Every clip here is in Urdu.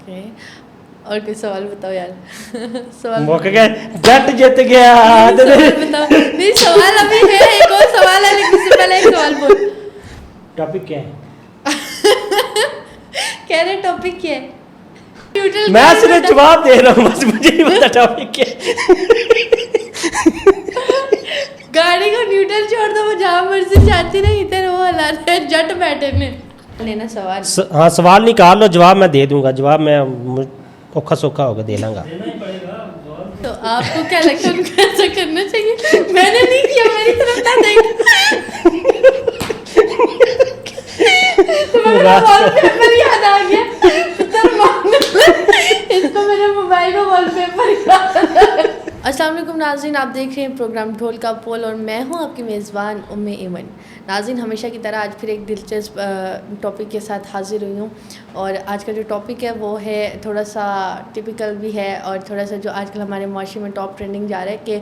اوکے اور کوئی سوال بتاؤ یار سوال موقع گیا جٹ جت گیا بتاؤ نہیں سوال ابھی ہے ایک اور سوال ہے لیکن اس سے پہلے ایک سوال بول ٹاپک کیا ہے کہہ رہے ٹاپک کیا ہے میں صرف جواب دے رہا ہوں بس مجھے نہیں پتا ٹاپک کیا گاڑی کو نیوٹرل چھوڑ دو وہ جہاں مرضی جاتی رہی ادھر وہ ہلاتے ہیں جٹ بیٹھے نے لینا سوال ہاں سوال نکال لو جواب میں دے دوں گا جواب میں اوکھا سوکھا ہوگا دے لوں گا تو آپ کو کیا لگتا ہے ان کو ایسا کرنا چاہیے میں نے نہیں کیا میری طرف نہ دیکھ تمہارا وال پیپر یاد آ گیا اس کو میرے موبائل کو وال پیپر یاد آ گیا. السلام علیکم ناظرین آپ دیکھ رہے ہیں پروگرام ڈھول کا پول اور میں ہوں آپ کی میزبان ام ایمن. ناظرین ہمیشہ کی طرح آج پھر ایک دلچسپ ٹاپک کے ساتھ حاضر ہوئی ہوں اور آج کا جو ٹاپک ہے وہ ہے تھوڑا سا ٹپیکل بھی ہے اور تھوڑا سا جو آج کل ہمارے معاشرے میں ٹاپ ٹرینڈنگ جا رہا ہے کہ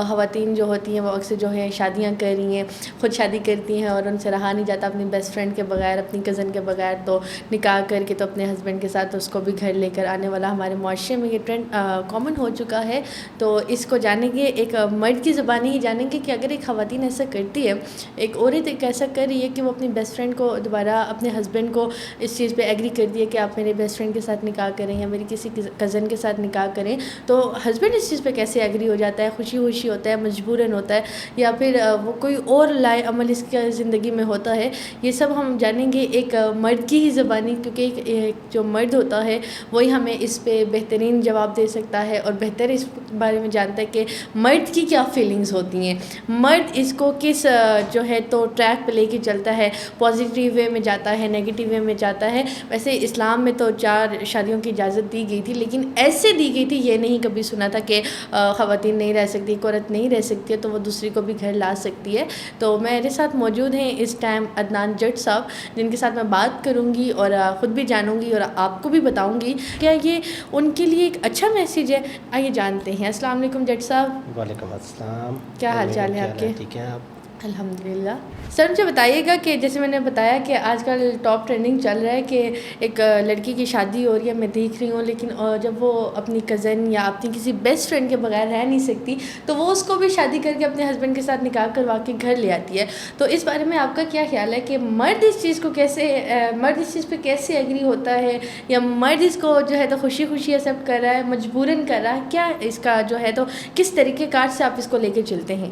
خواتین جو ہوتی ہیں وہ اکثر جو ہے شادیاں کر رہی ہیں خود شادی کرتی ہیں اور ان سے رہا نہیں جاتا اپنی بیسٹ فرینڈ کے بغیر اپنی کزن کے بغیر تو نکاح کر کے تو اپنے ہسبینڈ کے ساتھ اس کو بھی گھر لے کر آنے والا ہمارے معاشرے میں یہ ٹرینڈ کامن ہو چکا ہے. تو اس کو جانیں گے ایک مرد کی زبانی ہی جانیں گے کہ اگر ایک خواتین ایسا کرتی ہے ایک عورت ایک ایسا کر رہی ہے کہ وہ اپنی بیسٹ فرینڈ کو دوبارہ اپنے ہسبینڈ کو اس چیز پہ ایگری کر دی ہے کہ آپ میرے بیسٹ فرینڈ کے ساتھ نکاح کریں یا میری کسی کزن کے ساتھ نکاح کریں تو ہسبینڈ اس چیز پہ کیسے ایگری ہو جاتا ہے خوشی خوشی ہوتا ہے مجبوراً ہوتا ہے یا پھر وہ کوئی اور لائے عمل اس کی زندگی میں ہوتا ہے. یہ سب ہم جانیں گے ایک مرد کی ہی زبانی کیونکہ ایک جو مرد ہوتا ہے وہی ہمیں اس پہ بہترین جواب دے سکتا ہے اور بہتر اس بارے میں جانتا ہے کہ مرد کی کیا فیلنگز ہوتی ہیں مرد اس کو کس جو ہے تو ٹریک پہ لے کے چلتا ہے پازیٹیو وے میں جاتا ہے نیگیٹیو وے میں جاتا ہے. ویسے اسلام میں تو 4 شادیوں کی اجازت دی گئی تھی لیکن ایسے دی گئی تھی یہ نہیں کبھی سنا تھا کہ خواتین نہیں رہ سکتی ایک عورت نہیں رہ سکتی ہے تو وہ دوسری کو بھی گھر لا سکتی ہے. تو میرے ساتھ موجود ہیں اس ٹائم عدنان جٹ صاحب جن کے ساتھ میں بات کروں گی اور خود بھی جانوں گی اور آپ کو بھی بتاؤں گی کیا یہ ان کے لیے ایک اچھا میسیج ہے. آئیے جانتے ہیں. السلام علیکم جٹ صاحب. وعلیکم السلام. کیا حال چال ہے آپ کے؟ ٹھیک ہے آپ؟ الحمدللہ. سر مجھے بتائیے گا کہ جیسے میں نے بتایا کہ آج کل ٹاپ ٹرینڈنگ چل رہا ہے کہ ایک لڑکی کی شادی ہو رہی ہے میں دیکھ رہی ہوں لیکن جب وہ اپنی کزن یا اپنی کسی بیسٹ فرینڈ کے بغیر رہ نہیں سکتی تو وہ اس کو بھی شادی کر کے اپنے ہسبینڈ کے ساتھ نکاح کروا کے گھر لے آتی ہے. تو اس بارے میں آپ کا کیا خیال ہے کہ مرد اس چیز کو کیسے مرد اس چیز پہ کیسے ایگری ہوتا ہے یا مرد اس کو جو ہے تو خوشی خوشی ایکسیپٹ کر رہا ہے مجبوراً کر رہا ہے کیا اس کا جو ہے تو کس طریقہ کار سے آپ اس کو لے کے چلتے ہیں؟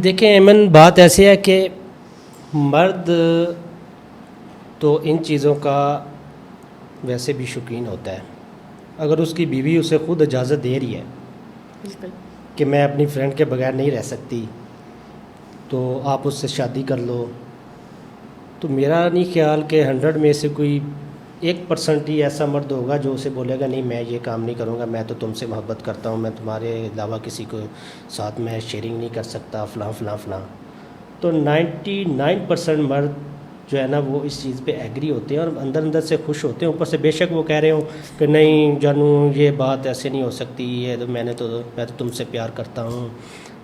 دیکھیں ایمن بات ایسی ہے کہ مرد تو ان چیزوں کا ویسے بھی شوقین ہوتا ہے. اگر اس کی بیوی اسے خود اجازت دے رہی ہے بالکل کہ میں اپنی فرینڈ کے بغیر نہیں رہ سکتی تو آپ اس سے شادی کر لو تو میرا نہیں خیال کہ 100 میں سے کوئی 1% ہی ایسا مرد ہوگا جو اسے بولے گا نہیں میں یہ کام نہیں کروں گا میں تو تم سے محبت کرتا ہوں میں تمہارے علاوہ کسی کو ساتھ میں شیئرنگ نہیں کر سکتا فلاں فلاں فلاں. تو 99% مرد جو ہے نا وہ اس چیز پہ ایگری ہوتے ہیں اور اندر اندر سے خوش ہوتے ہیں. اوپر سے بے شک وہ کہہ رہے ہوں کہ نہیں جانو یہ بات ایسے نہیں ہو سکتی یہ تو میں تو تم سے پیار کرتا ہوں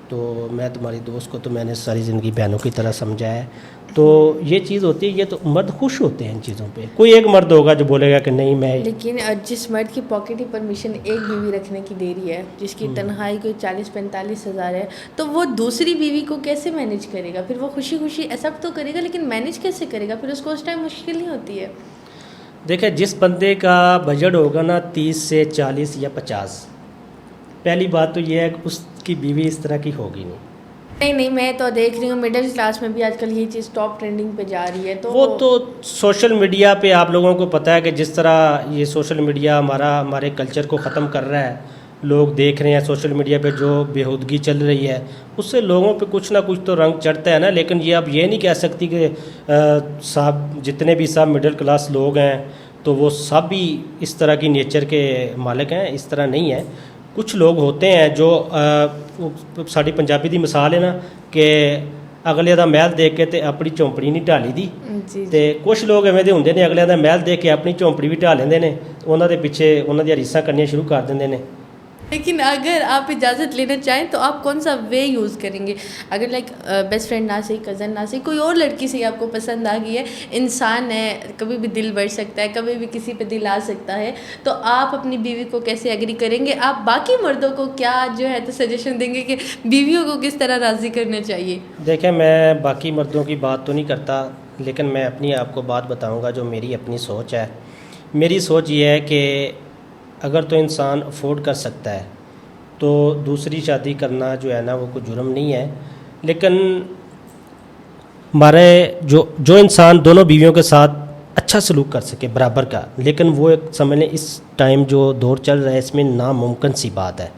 تو میں تمہاری دوست کو تو میں نے ساری زندگی بہنوں کی طرح سمجھا ہے. تو یہ چیز ہوتی ہے یہ تو مرد خوش ہوتے ہیں ان چیزوں پہ. کوئی ایک مرد ہوگا جو بولے گا کہ نہیں میں لیکن جس مرد کی پاکٹ ہی پرمیشن ایک بیوی رکھنے کی دے رہی ہے جس کی تنخواہی کوئی 40-45 ہزار ہے تو وہ دوسری بیوی کو کیسے مینیج کرے گا؟ پھر وہ خوشی خوشی ایکسیپٹ تو کرے گا لیکن مینیج کیسے کرے گا؟ پھر اس کو اس ٹائم مشکل نہیں ہوتی ہے؟ دیکھیں جس بندے کا بجٹ ہوگا نا 30 سے 40 یا 50 پہلی بات تو یہ ہے کہ اس کی بیوی اس طرح کی ہوگی نہیں میں تو دیکھ رہی ہوں مڈل کلاس میں بھی آج کل یہ چیز ٹاپ ٹرینڈنگ پہ جا رہی ہے. تو وہ تو سوشل میڈیا پہ آپ لوگوں کو پتہ ہے کہ جس طرح یہ سوشل میڈیا ہمارے کلچر کو ختم کر رہا ہے. لوگ دیکھ رہے ہیں سوشل میڈیا پہ جو بےہودگی چل رہی ہے اس سے لوگوں پہ کچھ نہ کچھ تو رنگ چڑھتا ہے نا. لیکن یہ اب یہ نہیں کہہ سکتی کہ صاحب جتنے بھی صاحب مڈل کلاس لوگ ہیں تو وہ سب بھی اس طرح کی نیچر کے مالک ہیں. اس طرح نہیں ہے. کچھ لوگ ہوتے ہیں جو ساری پنجابی دی مثال ہے نا کہ اگلے دا محل دیکھ کے تے اپنی چونپڑی نہیں ڈالی دی. تے کچھ لوگ ایویں دے ہوندے نے اگلے دا محل دیکھ کے اپنی چونپڑی بھی ڈال لیندے نے انہاں دے پیچھے انہاں دی ریساں کرنیاں شروع کر دیندے نے. لیکن اگر آپ اجازت لینا چاہیں تو آپ کون سا وے یوز کریں گے؟ اگر لائک بیسٹ فرینڈ نہ صحیح، کزن نہ صحیح، کوئی اور لڑکی سے آپ کو پسند آ گئی ہے، انسان ہے، کبھی بھی دل بڑھ سکتا ہے، کبھی بھی کسی پہ دل آ سکتا ہے، تو آپ اپنی بیوی کو کیسے ایگری کریں گے؟ آپ باقی مردوں کو کیا جو ہے تو سجیشن دیں گے کہ بیویوں کو کس طرح راضی کرنا چاہیے؟ دیکھیں، میں باقی مردوں کی بات تو نہیں کرتا، لیکن میں اپنی آپ کو بات بتاؤں گا جو میری اپنی سوچ ہے۔ میری سوچ یہ ہے کہ اگر تو انسان افورڈ کر سکتا ہے تو دوسری شادی کرنا جو ہے نا وہ کوئی جرم نہیں ہے، لیکن ہمارے جو انسان دونوں بیویوں کے ساتھ اچھا سلوک کر سکے برابر کا، لیکن وہ ایک سمجھ لیں اس ٹائم جو دور چل رہا ہے اس میں ناممکن سی بات ہے،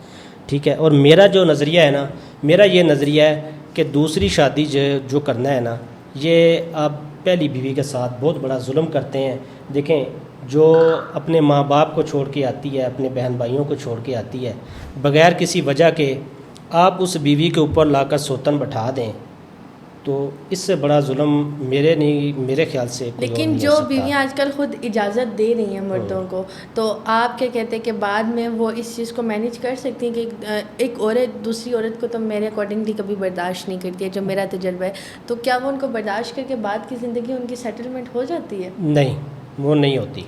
ٹھیک ہے۔ اور میرا جو نظریہ ہے نا، میرا یہ نظریہ ہے کہ دوسری شادی جو کرنا ہے نا، یہ آپ پہلی بیوی کے ساتھ بہت بڑا ظلم کرتے ہیں۔ دیکھیں، جو اپنے ماں باپ کو چھوڑ کے آتی ہے، اپنے بہن بھائیوں کو چھوڑ کے آتی ہے، بغیر کسی وجہ کے آپ اس بیوی کے اوپر لا کر سوتن بٹھا دیں، تو اس سے بڑا ظلم میرے خیال سے کوئی اور لیکن نہیں جو ہو سکتا۔ بیویاں آج کل خود اجازت دے رہی ہیں مردوں کو، تو آپ کیا کہتے ہیں کہ بعد میں وہ اس چیز کو مینیج کر سکتی ہیں کہ ایک عورت دوسری عورت کو تو میرے اکارڈنگلی کبھی برداشت نہیں کرتی ہے، جو میرا تجربہ ہے، تو کیا وہ ان کو برداشت کر کے بعد کی زندگی ان کی سیٹلمنٹ ہو جاتی ہے؟ نہیں، وہ نہیں ہوتی۔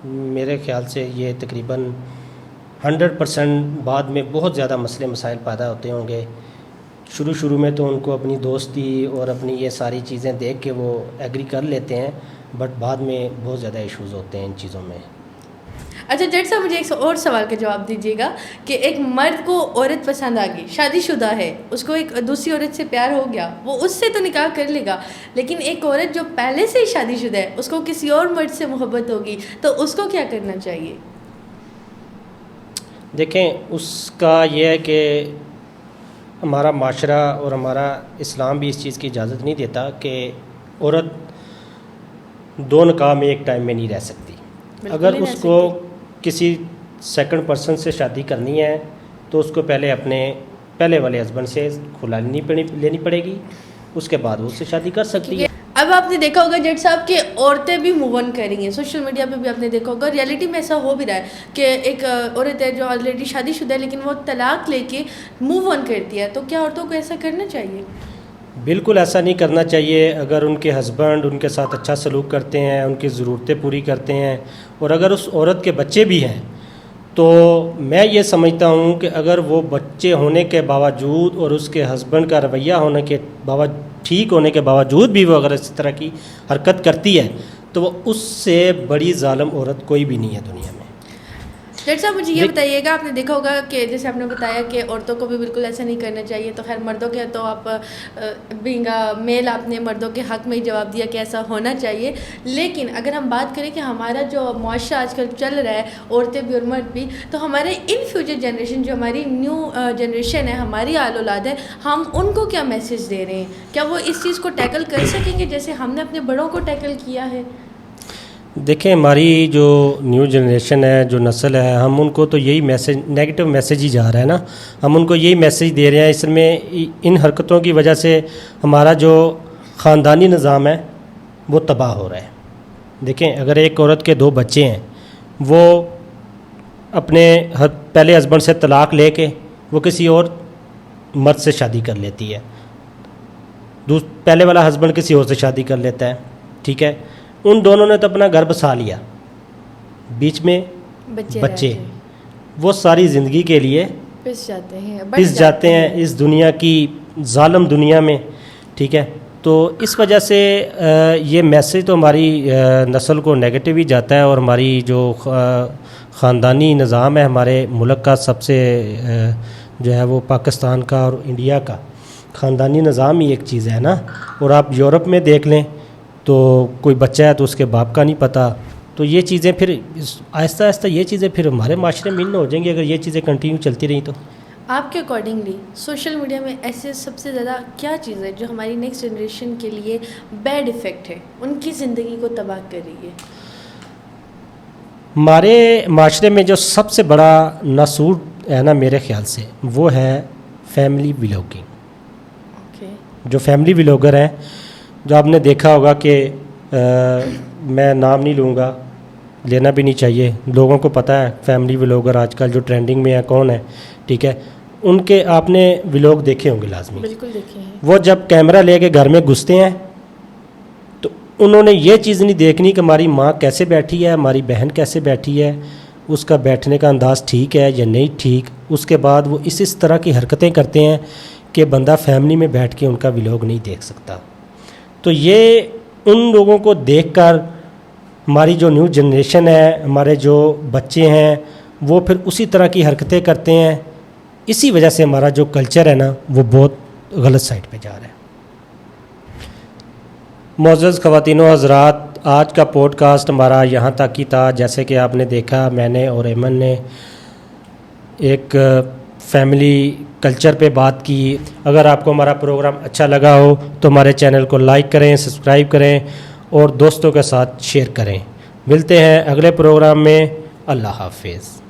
میرے خیال سے یہ تقریباً 100% بعد میں بہت زیادہ مسئلے مسائل پیدا ہوتے ہوں گے۔ شروع میں تو ان کو اپنی دوستی اور اپنی یہ ساری چیزیں دیکھ کے وہ ایگری کر لیتے ہیں، بٹ بعد میں بہت زیادہ ایشوز ہوتے ہیں ان چیزوں میں۔ اچھا جج صاحب، مجھے ایک اور سوال کا جواب دیجیے گا کہ ایک مرد کو عورت پسند آ گئی، شادی شدہ ہے، اس کو ایک دوسری عورت سے پیار ہو گیا، وہ اس سے تو نکاح کر لے گا، لیکن ایک عورت جو پہلے سے ہی شادی شدہ ہے، اس کو کسی اور مرد سے محبت ہوگی، تو اس کو کیا کرنا چاہیے؟ دیکھیں، اس کا یہ ہے کہ ہمارا معاشرہ اور ہمارا اسلام بھی اس چیز کی اجازت نہیں دیتا کہ عورت دو نکاح میں ایک ٹائم میں نہیں رہ سکتی۔ اگر اس کو کسی سیکنڈ پرسن سے شادی کرنی ہے تو اس کو پہلے اپنے پہلے والے ہسبینڈ سے کھلا لینی پڑے گی، اس کے بعد وہ اس سے شادی کر سکتی ہے۔ اب آپ نے دیکھا ہوگا جج صاحب کہ عورتیں بھی موو آن کر رہی ہیں، سوشل میڈیا پہ بھی آپ نے دیکھا ہوگا، ریئلٹی میں ایسا ہو بھی رہا ہے کہ ایک عورت ہے جو آلریڈی شادی شدہ ہے لیکن وہ طلاق لے کے موو آن کرتی ہے، تو کیا عورتوں کو ایسا کرنا چاہیے؟ بالکل ایسا نہیں کرنا چاہیے۔ اگر ان کے ہسبینڈ ان کے ساتھ اچھا سلوک کرتے ہیں، ان کی ضرورتیں پوری کرتے ہیں، اور اگر اس عورت کے بچے بھی ہیں، تو میں یہ سمجھتا ہوں کہ اگر وہ بچے ہونے کے باوجود اور اس کے ہسبینڈ کا رویہ ہونے کے ٹھیک ہونے کے باوجود بھی وہ اگر اس طرح کی حرکت کرتی ہے تو وہ اس سے بڑی ظالم عورت کوئی بھی نہیں ہے دنیا میں۔ ڈاکٹر صاحب مجھے یہ بتائیے گا، آپ نے دیکھا ہوگا کہ جیسے آپ نے بتایا کہ عورتوں کو بھی بالکل ایسا نہیں کرنا چاہیے، تو خیر مردوں کے تو آپ بینگ میل آپ نے مردوں کے حق میں ہی جواب دیا کہ ایسا ہونا چاہیے، لیکن اگر ہم بات کریں کہ ہمارا جو معاشرہ آج کل چل رہا ہے، عورتیں بھی اور مرد بھی، تو ہمارے ان فیوچر جنریشن جو ہماری نیو جنریشن ہے، ہماری آل اولاد ہے، ہم ان کو کیا میسج دے رہے ہیں؟ کیا وہ اس چیز کو ٹیکل کر سکیں گے جیسے ہم نے اپنے بڑوں کو ٹیکل کیا ہے؟ دیکھیں، ہماری جو نیو جنریشن ہے، جو نسل ہے، ہم ان کو تو یہی میسج، نیگیٹو میسج ہی جا رہا ہے نا، ہم ان کو یہی میسج دے رہے ہیں۔ اس میں ان حرکتوں کی وجہ سے ہمارا جو خاندانی نظام ہے وہ تباہ ہو رہا ہے۔ دیکھیں، اگر ایک عورت کے 2 بچے ہیں، وہ اپنے پہلے ہسبینڈ سے طلاق لے کے وہ کسی اور مرد سے شادی کر لیتی ہے، پہلے والا ہسبینڈ کسی اور سے شادی کر لیتا ہے، ٹھیک ہے، ان دونوں نے تو اپنا گھر بسا لیا، بیچ میں بچے وہ ساری زندگی کے لیے پس جاتے ہیں اس دنیا کی ظالم دنیا میں، ٹھیک ہے۔ تو اس وجہ سے یہ میسج تو ہماری نسل کو نیگیٹو ہی جاتا ہے، اور ہماری جو خاندانی نظام ہے ہمارے ملک کا، سب سے جو ہے وہ پاکستان کا اور انڈیا کا خاندانی نظام ہی ایک چیز ہے نا۔ اور آپ یورپ میں دیکھ لیں تو کوئی بچہ ہے تو اس کے باپ کا نہیں پتہ، تو یہ چیزیں پھر آہستہ آہستہ یہ چیزیں پھر ہمارے معاشرے میں ہو جائیں گی اگر یہ چیزیں کنٹینیو چلتی رہیں تو۔ آپ کے اکارڈنگلی سوشل میڈیا میں ایسے سب سے زیادہ کیا چیز ہے جو ہماری نیکسٹ جنریشن کے لیے بیڈ افیکٹ ہے، ان کی زندگی کو تباہ کر رہی ہے؟ ہمارے معاشرے میں جو سب سے بڑا ناسور ہے نا میرے خیال سے، وہ ہے فیملی ولاگنگ۔ جو فیملی ولاگر ہیں، جو آپ نے دیکھا ہوگا کہ میں نام نہیں لوں گا، لینا بھی نہیں چاہیے. لوگوں کو پتہ ہے فیملی ولاگر آج کل جو ٹرینڈنگ میں ہے کون ہے, ٹھیک ہے, ان کے آپ نے ولاگ دیکھے ہوں گے لازمی. بالکل دیکھے ہیں. وہ جب کیمرہ لے کے گھر میں گھستے ہیں تو انہوں نے یہ چیز نہیں دیکھنی کہ ہماری ماں کیسے بیٹھی ہے, ہماری بہن کیسے بیٹھی ہے, اس کا بیٹھنے کا انداز ٹھیک ہے یا نہیں ٹھیک. اس کے بعد وہ اس طرح کی حرکتیں کرتے ہیں کہ بندہ فیملی میں بیٹھ کے ان کا ولاگ نہیں دیکھ سکتا. تو یہ ان لوگوں کو دیکھ کر ہماری جو نیو جنریشن ہے, ہمارے جو بچے ہیں, وہ پھر اسی طرح کی حرکتیں کرتے ہیں. اسی وجہ سے ہمارا جو کلچر ہے نا وہ بہت غلط سائڈ پہ جا رہا ہے. معزز خواتین و حضرات, آج کا پوڈ کاسٹ ہمارا یہاں تک ہی تھا. جیسے کہ آپ نے دیکھا, میں نے اور ایمن نے ایک فیملی کلچر پہ بات کی. اگر آپ کو ہمارا پروگرام اچھا لگا ہو تو ہمارے چینل کو لائک کریں, سبسکرائب کریں اور دوستوں کے ساتھ شیئر کریں. ملتے ہیں اگلے پروگرام میں. اللہ حافظ.